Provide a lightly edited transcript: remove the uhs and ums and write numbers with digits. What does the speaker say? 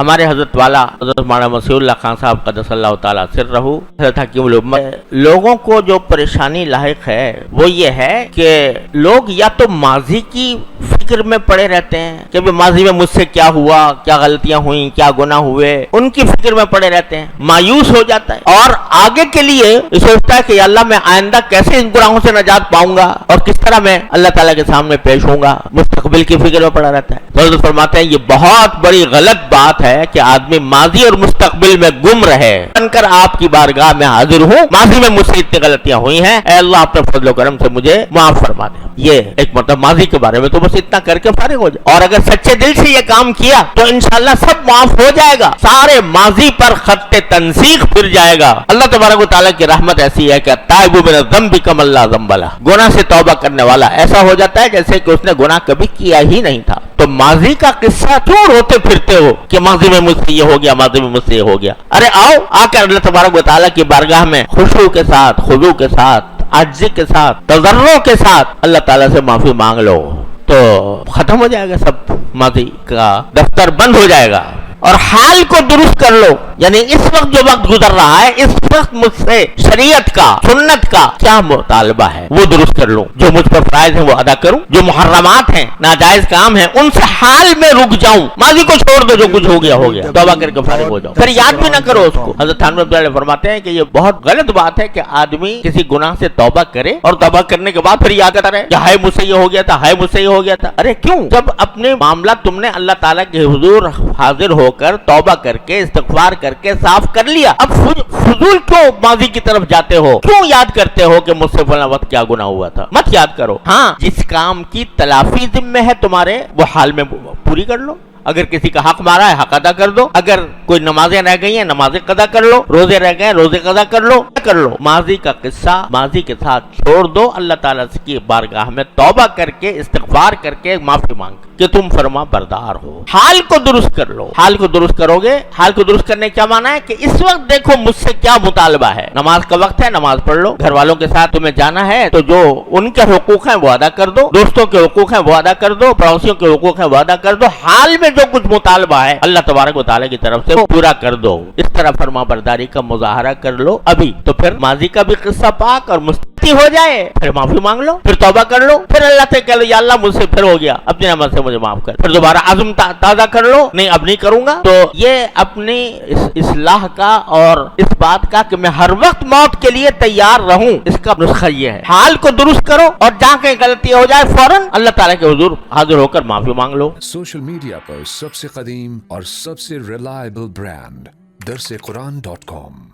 ہمارے حضرت والا حضرت مولانا مسیح خان صاحب قدس اللہ تعالیٰ سرہ حضرت حکیم الامت، لوگوں کو جو پریشانی لاحق ہے وہ یہ ہے کہ لوگ یا تو ماضی کی فکر میں پڑے رہتے ہیں کہ ماضی میں مجھ سے کیا ہوا، کیا غلطیاں ہوئیں، کیا گناہ ہوئے، ان کی فکر میں پڑے رہتے ہیں، مایوس ہو جاتا ہے، اور آگے کے لیے سوچتا ہے کہ یا اللہ میں آئندہ کیسے ان گناہوں سے نجات پاؤں گا اور کس طرح میں اللہ تعالیٰ کے سامنے پیش ہوں گا، مستقبل کی فکر میں پڑا رہتا ہے۔ حضرت فرماتے ہیں یہ بہت بڑی غلط بات ہے کہ آدمی ماضی اور مستقبل میں گم رہے۔ بن کر آپ کی بارگاہ میں حاضر ہوں، ماضی میں مجھ سے اتنی غلطیاں ہوئی ہیں، اے اللہ اپنے فضل و کرم سے مجھے معاف فرما دے۔ یہ ایک مطلب ماضی کے بارے میں تو بس اتنا کر کے فارغ ہو جائے، اور اگر سچے دل سے یہ کام کیا تو انشاءاللہ سب معاف ہو جائے گا، سارے ماضی پر خط تنسیخ پھر جائے گا۔ اللہ تبارک و تعالیٰ کی رحمت ایسی ہے کہ تائب من الذنب کمن لا ذنب لہ، گناہ سے توبہ کرنے والا ایسا ہو جاتا ہے جیسے کہ اس نے گناہ کبھی کیا ہی نہیں تھا۔ تو ماضی کا قصہ کیوں روتے پھرتے ہو کہ ماضی میں مجھ سے یہ ہو گیا، ماضی میں مجھ سے یہ ہو گیا؟ ارے آؤ، آ کر اللہ تبارک و تعالیٰ کی بارگاہ میں خشوع کے ساتھ، خضوع کے ساتھ، عجزی کے ساتھ، تضرع کے ساتھ اللہ تعالیٰ سے معافی مانگ لو، تو ختم ہو جائے گا، سب ماضی کا دفتر بند ہو جائے گا، اور حال کو درست کر لو۔ یعنی اس وقت جو وقت گزر رہا ہے، اس وقت مجھ سے شریعت کا، سنت کا کیا مطالبہ ہے وہ درست کر لوں، جو مجھ پر فرائض ہیں وہ ادا کروں، جو محرمات ہیں، ناجائز کام ہیں، ان سے حال میں رک جاؤں، ماضی کو چھوڑ دو، جو کچھ ہو گیا ہو گیا، توبہ کر کے فارغ ہو جاؤ، پھر یاد بھی نہ کرو اس کو۔ حضرت تھانوی رحمۃ اللہ علیہ فرماتے ہیں کہ یہ بہت غلط بات ہے کہ آدمی کسی گناہ سے توبہ کرے اور توبہ کرنے کے بعد پھر یاد کرتا رہے کہ ہائے مجھ سے یہ ہو گیا تھا، ہائے مجھ سے یہ ہو گیا تھا۔ ارے کیوں؟ جب اپنے معاملہ تم نے اللہ تعالیٰ کے حضور حاضر ہو کر توبہ کر کے استغفار کر کے صاف کر لیا، اب فضول کیوں ماضی کی طرف جاتے ہو؟ کیوں یاد کرتے ہو کہ مجھ سے فلاں وقت کیا گناہ ہوا تھا؟ مت یاد کرو۔ ہاں، جس کام کی تلافی ذمہ ہے تمہارے، وہ حال میں پوری کر لو۔ اگر کسی کا حق مارا ہے، حق ادا کر دو۔ اگر کوئی نمازیں رہ گئی ہیں، نمازیں قضا کر لو۔ روزے رہ گئے ہیں، روزے قضا کر لو۔ ماضی کا قصہ ماضی کے ساتھ چھوڑ دو، اللہ تعالیٰ کی بارگاہ میں توبہ کر کے استغفار کر کے معافی مانگ کہ تم فرما بردار ہو۔ حال کو درست کر لو۔ حال کو درست کرو گے، حال کو درست کرنے کیا معنی ہے کہ اس وقت دیکھو مجھ سے کیا مطالبہ ہے۔ نماز کا وقت ہے، نماز پڑھ لو۔ گھر والوں کے ساتھ تمہیں جانا ہے تو جو ان کے حقوق ہیں وہ ادا کر دو، دوستوں کے حقوق ہیں وہ ادا کر دو، پڑوسیوں کے حقوق ہیں وہ ادا کر دو۔ حال میں جو کچھ مطالبہ ہے اللہ تبارک و تعالیٰ کی طرف سے وہ پورا کر دو۔ اس طرح فرما برداری کا مظاہرہ کر لو ابھی، تو پھر ماضی کا بھی قصہ پاک اور مستقبل ہو جائے، پھر معافی مانگ لو، پھر توبہ کر لو، پھر اللہ سے کہہ لو یا اللہ مجھ سے پھر ہو گیا، اپنی رحمت سے مجھے معاف کر، پھر دوبارہ عزم تازہ کر لو، نہیں اب نہیں کروں گا۔ تو یہ اپنی اصلاح کا اور اس بات کا کہ میں ہر وقت موت کے لیے تیار رہوں، اس کا نسخہ یہ ہے۔ حال کو درست کرو، اور جہاں کہیں غلطی ہو جائے فوراً اللہ تعالیٰ کے حضور حاضر ہو کر معافی مانگ لو۔ سوشل میڈیا پر سب سے قدیم اور سب سے ریلائبل برانڈ درسقرآن.com